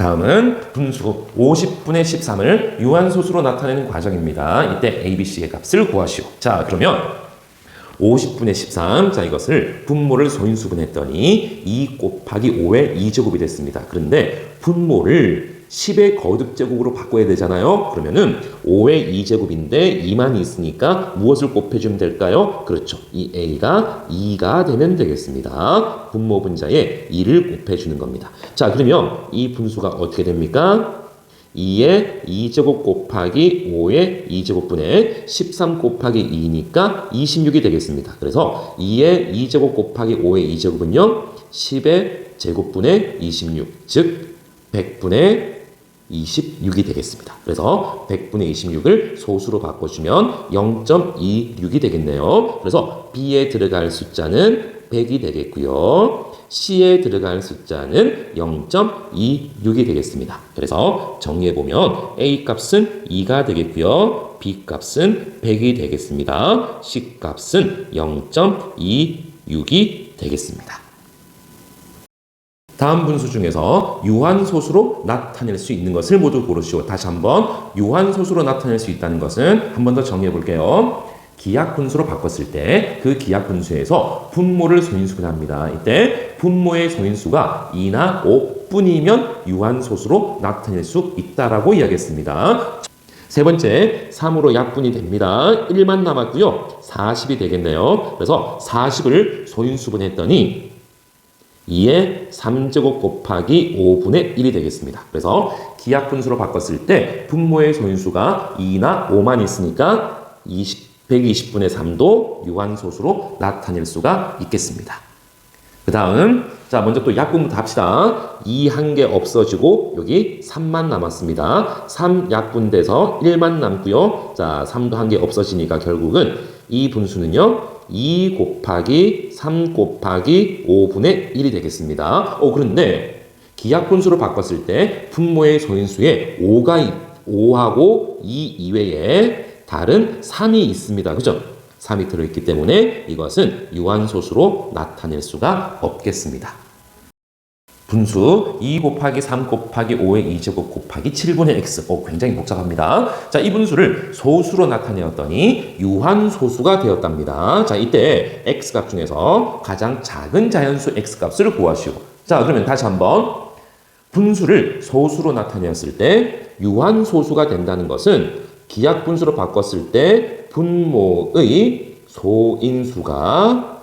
다음은 분수 50분의 13을 유한소수로 나타내는 과정입니다. 이때 A, B, C의 값을 구하시오. 자, 그러면 50분의 13, 자 이것을 분모를 소인수분했더니 2 곱하기 5의 2제곱이 됐습니다. 그런데 분모를 10의 거듭제곱으로 바꿔야 되잖아요. 그러면은 5의 2제곱인데 2만이 있으니까 무엇을 곱해주면 될까요? 그렇죠. 이 A가 2가 되면 되겠습니다. 분모 분자에 2를 곱해주는 겁니다. 자, 그러면 이 분수가 어떻게 됩니까? 2의 2제곱 곱하기 5의 2제곱분의 13 곱하기 2니까 26이 되겠습니다. 그래서 2의 2제곱 곱하기 5의 2제곱은요. 10의 제곱분의 26, 즉 100분의 26이 되겠습니다. 그래서 100분의 26을 소수로 바꿔주면 0.26이 되겠네요. 그래서 B에 들어갈 숫자는 100이 되겠고요. C에 들어갈 숫자는 0.26이 되겠습니다. 그래서 정리해보면 A 값은 2가 되겠고요. B 값은 100이 되겠습니다. C 값은 0.26이 되겠습니다. 다음 분수 중에서 유한소수로 나타낼 수 있는 것을 모두 고르시오. 다시 한번 유한소수로 나타낼 수 있다는 것은 한 번 더 정리해 볼게요. 기하분수로 바꿨을 때 그 기하분수에서 분모를 소인수분합니다. 이때 분모의 소인수가 2나 5뿐이면 유한소수로 나타낼 수 있다라고 이야기했습니다. 세 번째, 3으로 약분이 됩니다. 1만 남았고요. 40이 되겠네요. 그래서 40을 소인수분했더니 2의 3제곱 곱하기 5분의 1이 되겠습니다. 그래서 기하분수로 바꿨을 때 분모의 소인수가 2나 5만 있으니까 120분의 3도 유한소수로 나타낼 수가 있겠습니다. 그 다음, 자, 먼저 또 약분부터 합시다. 2 한 개 없어지고 여기 3만 남았습니다. 3 약분돼서 1만 남고요. 자, 3도 한 개 없어지니까 결국은 이 분수는요. 2 곱하기 3 곱하기 5분의 1이 되겠습니다. 그런데 기하분수로 바꿨을 때 분모의 소인수에 5하고 2 이외에 다른 3이 있습니다. 그죠? 3이 들어있기 때문에 이것은 유한소수로 나타낼 수가 없겠습니다. 분수 2 곱하기 3 곱하기 5의 2제곱 곱하기 7분의 x. 굉장히 복잡합니다. 자, 이 분수를 소수로 나타내었더니 유한소수가 되었답니다. 자, 이때 x값 중에서 가장 작은 자연수 x값을 구하시오. 자, 그러면 다시 한번 분수를 소수로 나타내었을 때 유한소수가 된다는 것은 기하분수로 바꿨을 때 분모의 소인수가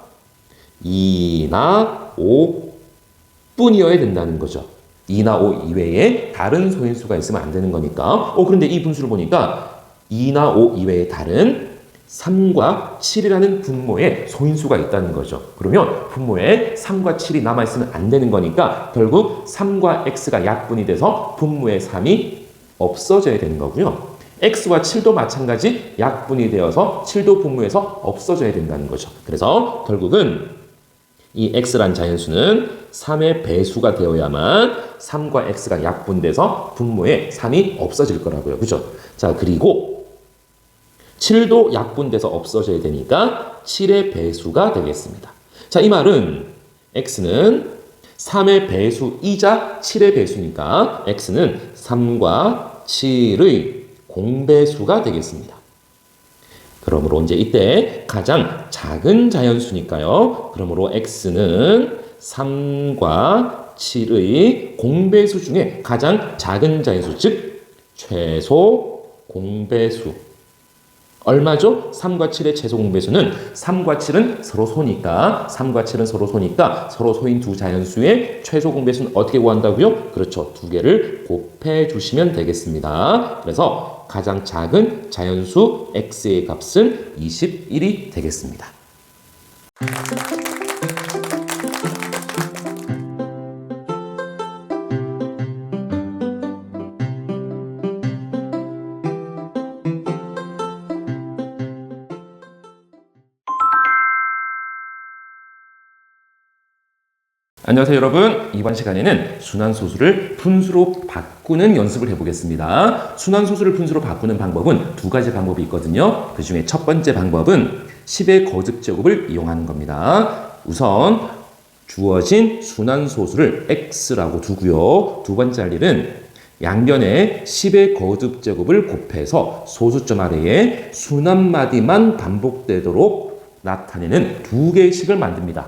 2나 5 뿐이어야 된다는 거죠. 2나 5 이외에 다른 소인수가 있으면 안 되는 거니까. 그런데 이 분수를 보니까 2나 5 이외에 다른 3과 7이라는 분모에 소인수가 있다는 거죠. 그러면 분모에 3과 7이 남아있으면 안 되는 거니까 결국 3과 x가 약분이 돼서 분모에 3이 없어져야 되는 거고요. x와 7도 마찬가지 약분이 되어서 7도 분모에서 없어져야 된다는 거죠. 그래서 결국은 이 x란 자연수는 3의 배수가 되어야만 3과 x가 약분돼서 분모에 3이 없어질 거라고요. 그죠? 자, 그리고 7도 약분돼서 없어져야 되니까 7의 배수가 되겠습니다. 자, 이 말은 x는 3의 배수이자 7의 배수니까 x는 3과 7의 공배수가 되겠습니다. 그러므로 이제 이때 가장 작은 자연수니까요. 그러므로 x는 3과 7의 공배수 중에 가장 작은 자연수, 즉 최소 공배수. 얼마죠? 3과 7의 최소 공배수는 3과 7은 서로 소니까 서로 소인 두 자연수의 최소 공배수는 어떻게 구한다고요? 그렇죠. 두 개를 곱해 주시면 되겠습니다. 그래서 가장 작은 자연수 x의 값은 21이 되겠습니다. 안녕하세요 여러분. 이번 시간에는 순환소수를 분수로 바꾸는 연습을 해보겠습니다. 순환소수를 분수로 바꾸는 방법은 두 가지 방법이 있거든요. 그 중에 첫 번째 방법은 10의 거듭제곱을 이용하는 겁니다. 우선 주어진 순환소수를 x라고 두고요. 두 번째 할 일은 양변에 10의 거듭제곱을 곱해서 소수점 아래에 순환마디만 반복되도록 나타내는 두 개의 식을 만듭니다.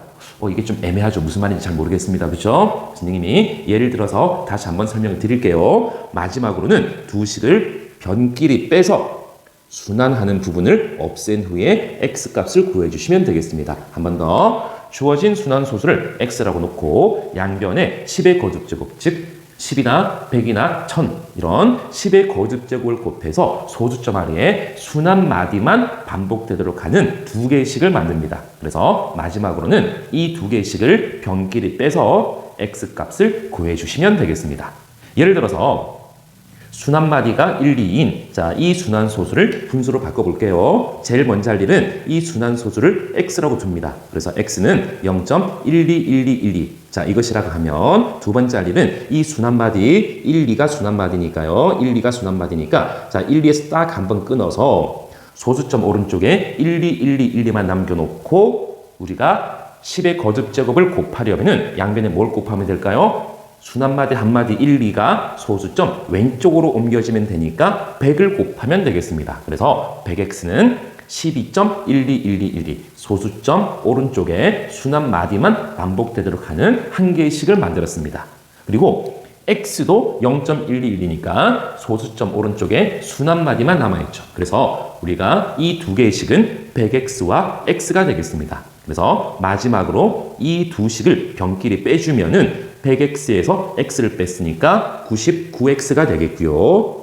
이게 좀 애매하죠. 무슨 말인지 잘 모르겠습니다. 그렇죠? 선생님이 예를 들어서 다시 한번 설명을 드릴게요. 마지막으로는 두 식을 변끼리 빼서 순환하는 부분을 없앤 후에 x값을 구해주시면 되겠습니다. 한 번 더. 주어진 순환소수를 x라고 놓고 양변에 10의 거듭제곱, 즉 10이나 100이나 1000 이런 10의 거듭제곱을 곱해서 소수점 아래에 순환마디만 반복되도록 하는 두 개의 식을 만듭니다. 그래서 마지막으로는 이 두 개의 식을 변끼리 빼서 x값을 구해주시면 되겠습니다. 예를 들어서 순환마디가 1, 2인 이 순환소수를 분수로 바꿔볼게요. 제일 먼저 할 일은 이 순환소수를 x라고 둡니다. 그래서 x는 0.121212 이것이라고 하면 두 번째 할 일은 이 순환마디 1, 2가 순환마디니까요. 1, 2가 순환마디니까 1, 2에서 딱 한번 끊어서 소수점 오른쪽에 1, 2, 1, 2, 1, 2만 남겨놓고 우리가 10의 거듭제곱을 곱하려면 양변에 뭘 곱하면 될까요? 순환마디 한마디 1, 2가 소수점 왼쪽으로 옮겨지면 되니까 100을 곱하면 되겠습니다. 그래서 100x는 12.121212 소수점 오른쪽에 순환마디만 반복되도록 하는 한 개의 식을 만들었습니다. 그리고 x도 0.1212니까 소수점 오른쪽에 순환마디만 남아있죠. 그래서 우리가 이 두 개의 식은 100x와 x가 되겠습니다. 그래서 마지막으로 이 두 식을 변끼리 빼주면은 100x에서 x를 뺐으니까 99x가 되겠고요.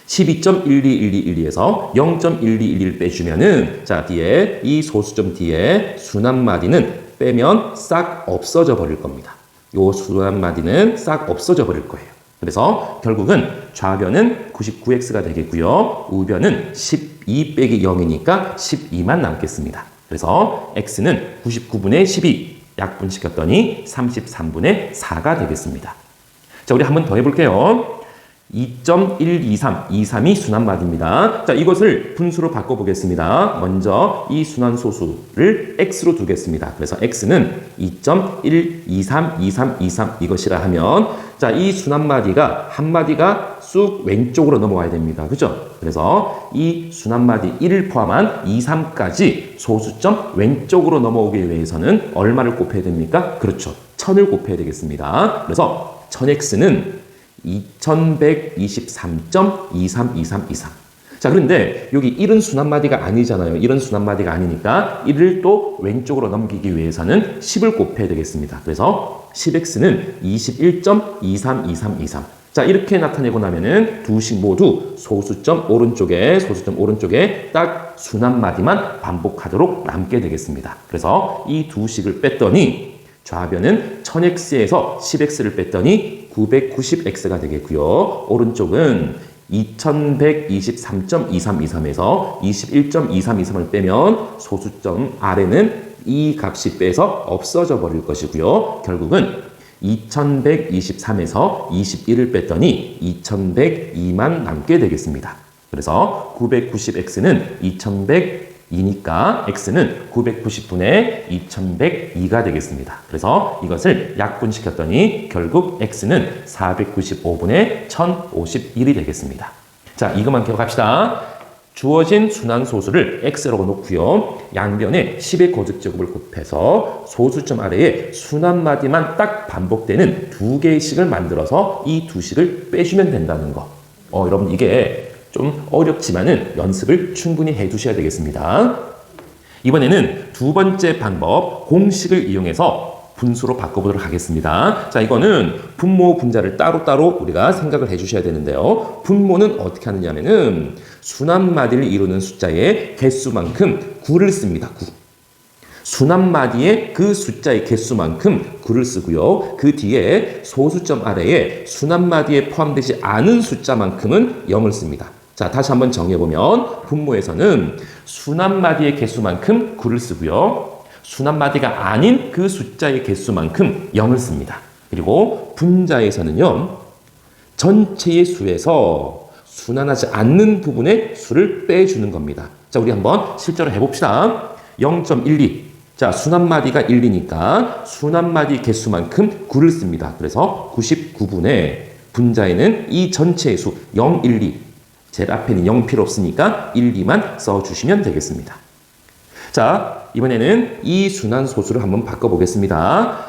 12.121212에서 0.1211을 빼주면은 뒤에 이 소수점 뒤에 순환마디는 빼면 싹 없어져 버릴 겁니다. 요 순환마디는 싹 없어져 버릴 거예요. 그래서 결국은 좌변은 99x가 되겠고요. 우변은 12 빼기 0이니까 12만 남겠습니다. 그래서 x는 99분의 12 약분시켰더니 33분의 4가 되겠습니다. 우리 한 번 더 해볼게요. 2.123, 23이 순환마디입니다. 이것을 분수로 바꿔보겠습니다. 먼저 이 순환소수를 x로 두겠습니다. 그래서 x는 2.1232323 이것이라 하면 이 순환마디가 한 마디가 쑥 왼쪽으로 넘어가야 됩니다. 그죠? 그래서 이 순환마디 1을 포함한 2, 3까지 소수점 왼쪽으로 넘어오기 위해서는 얼마를 곱해야 됩니까? 그렇죠. 1000을 곱해야 되겠습니다. 그래서 1000x는 2123.232323. 그런데 여기 1은 순환마디가 아니잖아요. 1은 순환마디가 아니니까 1을 또 왼쪽으로 넘기기 위해서는 10을 곱해야 되겠습니다. 그래서 10x는 21.232323. 이렇게 나타내고 나면은 두 식 모두 소수점 오른쪽에 딱 순환마디만 반복하도록 남게 되겠습니다. 그래서 이 두 식을 뺐더니 좌변은 1000x에서 10x를 뺐더니 990x가 되겠고요. 오른쪽은 2123.2323에서 21.2323을 빼면 소수점 아래는 이 값이 빼서 없어져 버릴 것이고요. 결국은 2123에서 21을 뺐더니 2102만 남게 되겠습니다. 그래서 990x는 2102니까 x는 990분의 2102가 되겠습니다. 그래서 이것을 약분시켰더니 결국 x는 495분의 1051이 되겠습니다. 이것만 기억합시다. 주어진 순환소수를 x라고 놓고요. 양변에 10의 거듭제곱을 곱해서 소수점 아래에 순환마디만 딱 반복되는 두 개의 식을 만들어서 이 두 식을 빼주면 된다는 거. 여러분 이게 좀 어렵지만은 연습을 충분히 해 두셔야 되겠습니다. 이번에는 두 번째 방법, 공식을 이용해서 분수로 바꿔보도록 하겠습니다. 이거는 분모, 분자를 따로따로 우리가 생각을 해 주셔야 되는데요. 분모는 어떻게 하느냐면은 순환마디를 이루는 숫자의 개수만큼 9를 씁니다. 9. 순환마디의 그 숫자의 개수만큼 9를 쓰고요. 그 뒤에 소수점 아래에 순환마디에 포함되지 않은 숫자만큼은 0을 씁니다. 다시 한번 정해보면 분모에서는 순환마디의 개수만큼 9를 쓰고요. 순환마디가 아닌 그 숫자의 개수만큼 0을 씁니다. 그리고 분자에서는요. 전체의 수에서 순환하지 않는 부분의 수를 빼주는 겁니다. 우리 한번 실제로 해봅시다. 0.12 자, 순환마디가 1이니까 순환마디 개수만큼 9를 씁니다. 그래서 99분의 분자에는 이 전체의 수 0, 1, 2. 제 앞에는 0 필요 없으니까 1, 2만 써주시면 되겠습니다. 자, 이번에는 이 순환소수를 한번 바꿔보겠습니다.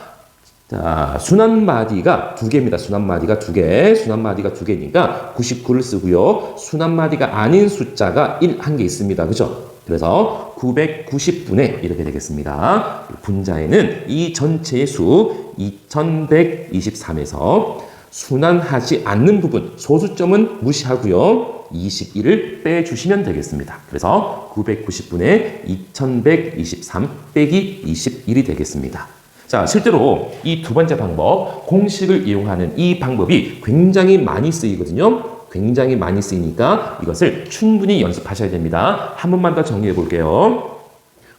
자, 순환마디가 2개입니다. 순환마디가 2개. 순환마디가 2개니까 99를 쓰고요. 순환마디가 아닌 숫자가 1, 한 개 있습니다. 그죠? 그래서 990분의 이렇게 되겠습니다. 분자에는 이 전체의 수 2123에서 순환하지 않는 부분, 소수점은 무시하고요. 21을 빼주시면 되겠습니다. 그래서 990분의 2123 빼기 21이 되겠습니다. 자, 실제로 이 두 번째 방법, 공식을 이용하는 이 방법이 굉장히 많이 쓰이거든요. 굉장히 많이 쓰이니까 이것을 충분히 연습하셔야 됩니다. 한 번만 더 정리해 볼게요.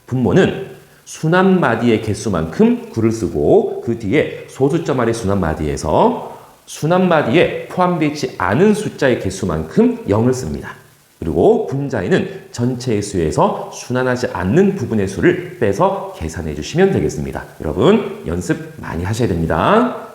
분모는 순환마디의 개수만큼 9를 쓰고 그 뒤에 소수점 아래 순환마디에서 순환마디에 포함되어 있지 않은 숫자의 개수만큼 0을 씁니다. 그리고 분자에는 전체의 수에서 순환하지 않는 부분의 수를 빼서 계산해 주시면 되겠습니다. 여러분 연습 많이 하셔야 됩니다.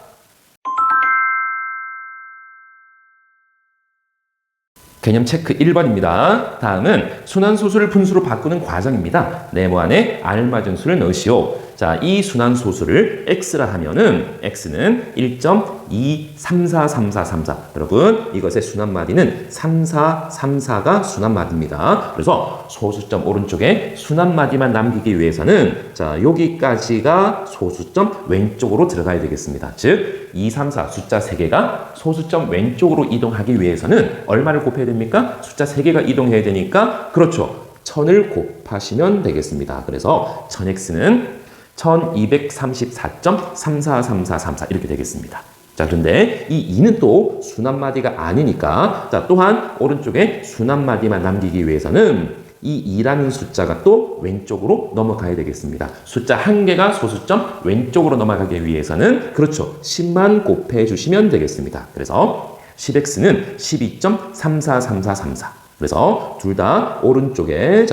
개념 체크 1번입니다. 다음은 순환소수를 분수로 바꾸는 과정입니다. 네모 안에 알맞은 수를 넣으시오. 자, 이 순환소수를 x라 하면은 x는 1.2343434. 여러분, 이것의 순환마디는 3434가 순환마디입니다. 그래서 소수점 오른쪽에 순환마디만 남기기 위해서는 자, 여기까지가 소수점 왼쪽으로 들어가야 되겠습니다. 즉, 234 숫자 3개가 소수점 왼쪽으로 이동하기 위해서는 얼마를 곱해야 됩니까? 숫자 3개가 이동해야 되니까 그렇죠. 1000을 곱하시면 되겠습니다. 그래서 1000x는 1234.343434 이렇게 되겠습니다. 자, 그런데 이 2는 또 순환마디가 아니니까 자, 또한 오른쪽에 순환마디만 남기기 위해서는 이 2라는 숫자가 또 왼쪽으로 넘어가야 되겠습니다. 숫자 1개가 소수점 왼쪽으로 넘어가기 위해서는 그렇죠. 10만 곱해 주시면 되겠습니다. 그래서 10x는 12.343434. 그래서 둘 다 오른쪽에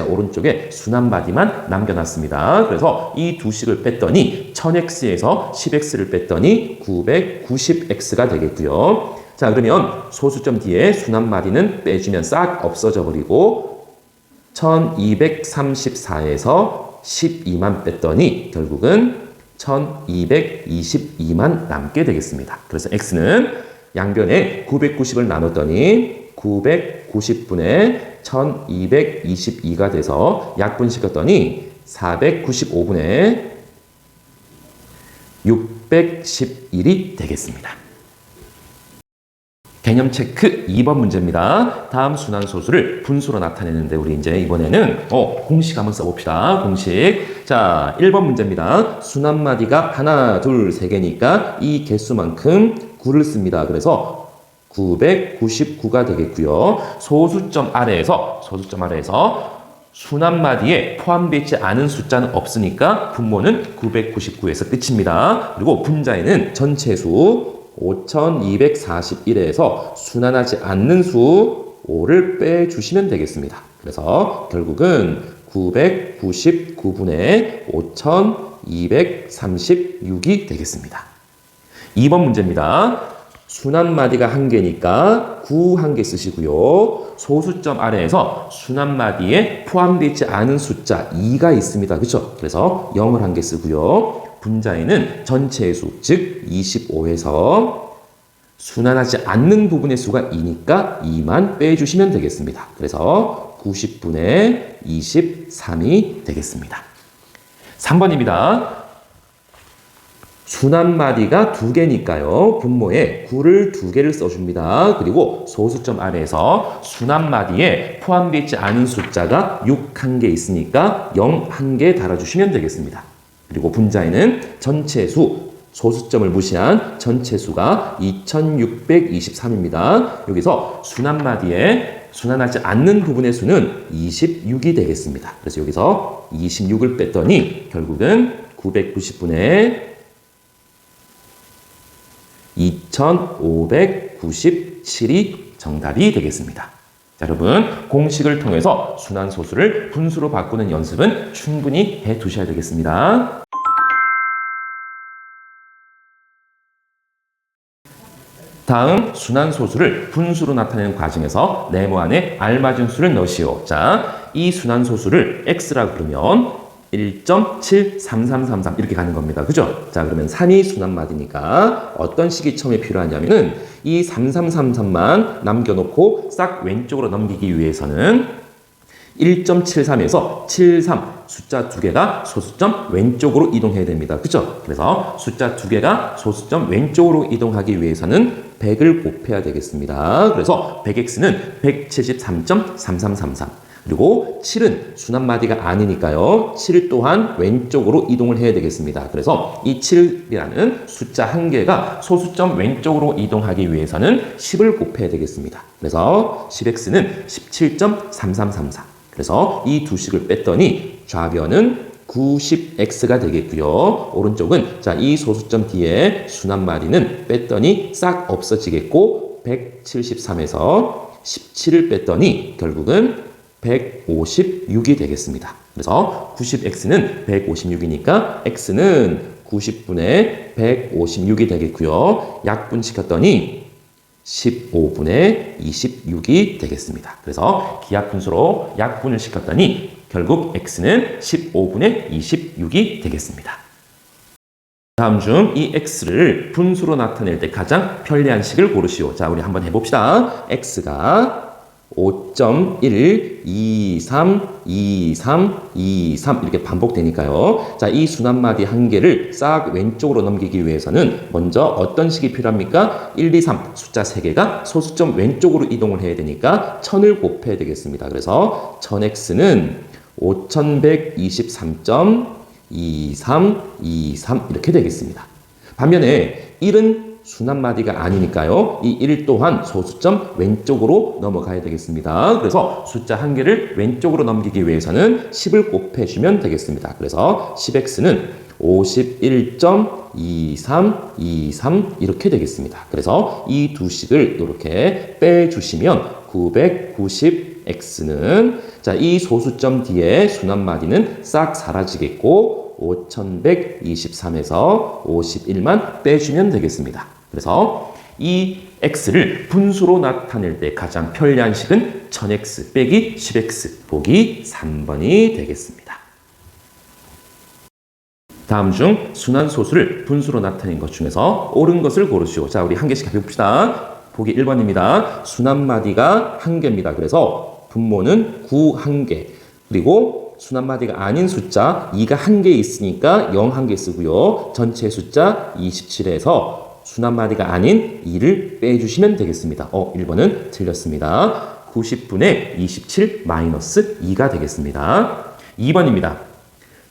순환마디만 남겨놨습니다. 그래서 이 두 식을 뺐더니 1000x에서 10x를 뺐더니 990x가 되겠고요. 자, 그러면 소수점 뒤에 순환마디는 빼주면 싹 없어져 버리고 1234에서 12만 뺐더니 결국은 1222만 남게 되겠습니다. 그래서 x는 양변에 990을 나눴더니 990분의 1222가 돼서 약분시켰더니 495분의 611이 되겠습니다. 개념 체크 2번 문제입니다. 다음 순환소수를 분수로 나타내는데 우리 이제 이번에는 공식 한번 써봅시다. 공식. 자, 1번 문제입니다. 순환마디가 하나, 둘, 세 개니까 이 개수만큼 9를 씁니다. 그래서 999가 되겠고요. 소수점 아래에서 순환마디에 포함되어 있지 않은 숫자는 없으니까 분모는 999에서 끝입니다. 그리고 분자에는 전체 수 5241에서 순환하지 않는 수 5를 빼주시면 되겠습니다. 그래서 결국은 999분의 5236이 되겠습니다. 2번 문제입니다. 순환마디가 1개니까 9 1개 쓰시고요. 소수점 아래에서 순환마디에 포함되어 있지 않은 숫자 2가 있습니다. 그렇죠? 그래서 0을 1개 쓰고요. 분자에는 전체의 수, 즉 25에서 순환하지 않는 부분의 수가 2니까 2만 빼주시면 되겠습니다. 그래서 90분의 23이 되겠습니다. 3번입니다. 순환마디가 2개니까요. 분모에 9를 2개를 써줍니다. 그리고 소수점 아래에서 순환마디에 포함되어 있지 않은 숫자가 6 1개 있으니까 0 1개 달아주시면 되겠습니다. 그리고 분자에는 전체 수, 소수점을 무시한 전체 수가 2623입니다. 여기서 순환마디에 순환하지 않는 부분의 수는 26이 되겠습니다. 그래서 여기서 26을 뺐더니 결국은 990분의 2597이 정답이 되겠습니다. 자, 여러분 공식을 통해서 순환소수를 분수로 바꾸는 연습은 충분히 해두셔야 되겠습니다. 다음 순환소수를 분수로 나타내는 과정에서 네모 안에 알맞은 수를 넣으시오. 자, 이 순환소수를 x라고 부르면 1.73333 이렇게 가는 겁니다. 그죠? 자, 그러면 3이 순환마디니까 어떤 식이 처음에 필요하냐면은 이 3333만 남겨놓고 싹 왼쪽으로 넘기기 위해서는 1.73에서 73 숫자 두 개가 소수점 왼쪽으로 이동해야 됩니다. 그죠? 그래서 숫자 두 개가 소수점 왼쪽으로 이동하기 위해서는 100을 곱해야 되겠습니다. 그래서 100x는 173.3333. 그리고 7은 순환마디가 아니니까요. 7 또한 왼쪽으로 이동을 해야 되겠습니다. 그래서 이 7이라는 숫자 한 개가 소수점 왼쪽으로 이동하기 위해서는 10을 곱해야 되겠습니다. 그래서 10x는 17.3334. 그래서 이 두 식을 뺐더니 좌변은 90x가 되겠고요. 오른쪽은 자, 이 소수점 뒤에 순환마디는 뺐더니 싹 없어지겠고 173에서 17을 뺐더니 결국은 156이 되겠습니다. 그래서 90x는 156이니까 x는 90분의 156이 되겠고요. 약분시켰더니 15분의 26이 되겠습니다. 그래서 기하분수로 약분을 시켰더니 결국 x는 15분의 26이 되겠습니다. 다음 중 이 x를 분수로 나타낼 때 가장 편리한 식을 고르시오. 자, 우리 한번 해봅시다. x가 5.1, 23, 23, 23 이렇게 반복되니까요. 자, 이 순환마디 한 개를 싹 왼쪽으로 넘기기 위해서는 먼저 어떤 식이 필요합니까? 1, 2, 3 숫자 3개가 소수점 왼쪽으로 이동을 해야 되니까 1000을 곱해야 되겠습니다. 그래서 1000x는 5113.2323 이렇게 되겠습니다. 반면에 1은 순환마디가 아니니까요. 이 1 또한 소수점 왼쪽으로 넘어가야 되겠습니다. 그래서 숫자 한 개를 왼쪽으로 넘기기 위해서는 10을 곱해주면 되겠습니다. 그래서 10x는 51.2323 이렇게 되겠습니다. 그래서 이 두 식을 이렇게 빼주시면 990x는 자, 이 소수점 뒤에 순환마디는 싹 사라지겠고 5123에서 51만 빼주면 되겠습니다. 그래서 이 x를 분수로 나타낼 때 가장 편리한 식은 1000x 빼기 10x 보기 3번이 되겠습니다. 다음 중 순환소수를 분수로 나타낸 것 중에서 옳은 것을 고르시오. 자, 우리 한 개씩 해봅시다. 보기 1번입니다. 순환마디가 한 개입니다. 그래서 분모는 9 한 개. 그리고 순환마디가 아닌 숫자 2가 한 개 있으니까 0 한 개 쓰고요. 전체 숫자 27에서 순환마디가 아닌 2를 빼주시면 되겠습니다. 1번은 틀렸습니다. 90분의 27 마이너스 2가 되겠습니다. 2번입니다.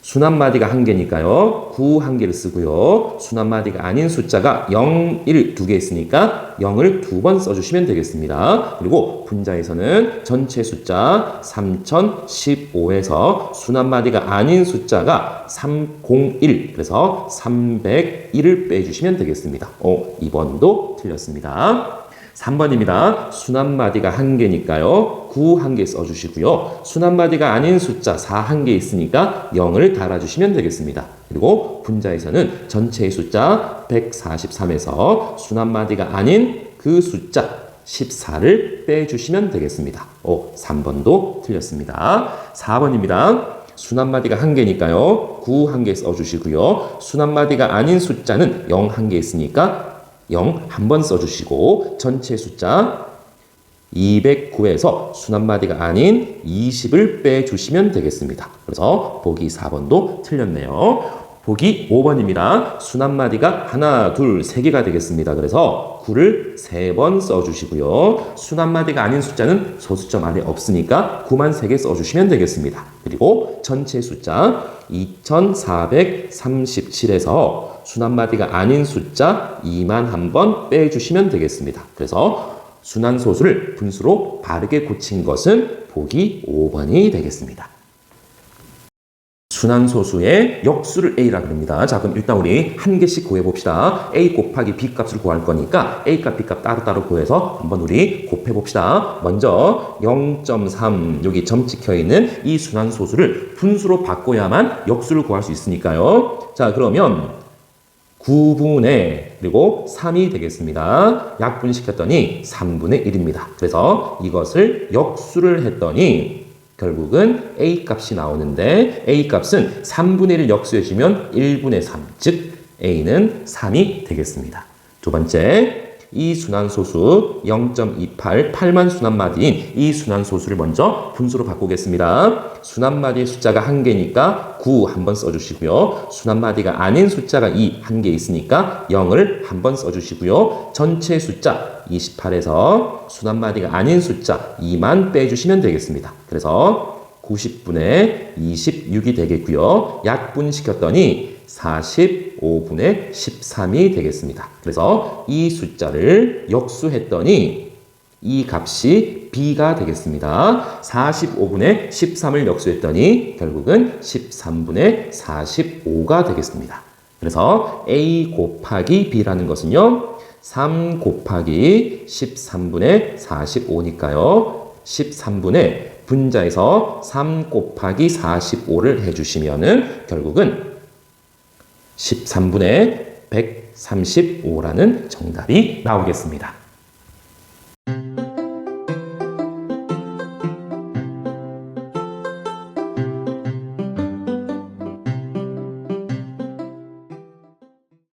순환마디가 한 개니까요. 9 한 개를 쓰고요. 순환마디가 아닌 숫자가 0, 1 두 개 있으니까 0을 두 번 써주시면 되겠습니다. 그리고 분자에서는 전체 숫자 3015에서 순환마디가 아닌 숫자가 301 그래서 301을 빼주시면 되겠습니다. 2번도 틀렸습니다. 3번입니다. 순환마디가 한 개니까요. 9 한 개 써주시고요. 순환마디가 아닌 숫자 4 한 개 있으니까 0을 달아주시면 되겠습니다. 그리고 분자에서는 전체의 숫자 143에서 순환마디가 아닌 그 숫자 14를 빼주시면 되겠습니다. 3번도 틀렸습니다. 4번입니다. 순환마디가 한 개니까요. 9 한 개 써주시고요. 순환마디가 아닌 숫자는 0 한 개 있으니까 0 한 번 써주시고 전체 숫자 209에서 순환마디가 아닌 20을 빼주시면 되겠습니다. 그래서 보기 4번도 틀렸네요. 보기 5번입니다. 순환마디가 하나, 둘, 세 개가 되겠습니다. 그래서 9를 3번 써주시고요. 순환마디가 아닌 숫자는 소수점 안에 없으니까 9만 3개 써주시면 되겠습니다. 그리고 전체 숫자 2437에서 순환마디가 아닌 숫자 2만 한 번 빼주시면 되겠습니다. 그래서 순환소수를 분수로 바르게 고친 것은 보기 5번이 되겠습니다. 순환소수의 역수를 A라 그럽니다. 자, 그럼 일단 우리 한 개씩 구해봅시다. A 곱하기 B 값을 구할 거니까 A 값, B 값 따로따로 구해서 한번 우리 곱해봅시다. 먼저 0.3 여기 점 찍혀있는 이 순환소수를 분수로 바꿔야만 역수를 구할 수 있으니까요. 자, 그러면 9분의 그리고 3이 되겠습니다. 약분시켰더니 3분의 1입니다. 그래서 이것을 역수를 했더니 결국은 A 값이 나오는데 A 값은 3분의 1을 역수해주면 1분의 3, 즉 A는 3이 되겠습니다. 두 번째, 이 순환소수 0.28, 8만 순환마디인 이 순환소수를 먼저 분수로 바꾸겠습니다. 순환마디의 숫자가 1개니까 9 한번 써주시고요. 순환마디가 아닌 숫자가 2, 1개 있으니까 0을 한번 써주시고요. 전체 숫자 28에서 순환마디가 아닌 숫자 2만 빼주시면 되겠습니다. 그래서 90분의 26이 되겠고요. 약분시켰더니 45분의 13이 되겠습니다. 그래서 이 숫자를 역수했더니 이 값이 B가 되겠습니다. 45분의 13을 역수했더니 결국은 13분의 45가 되겠습니다. 그래서 A 곱하기 B라는 것은요. 3 곱하기 13분의 45니까요. 13분의 분자에서 3 곱하기 45를 해주시면은 결국은 13분의 135라는 정답이 나오겠습니다.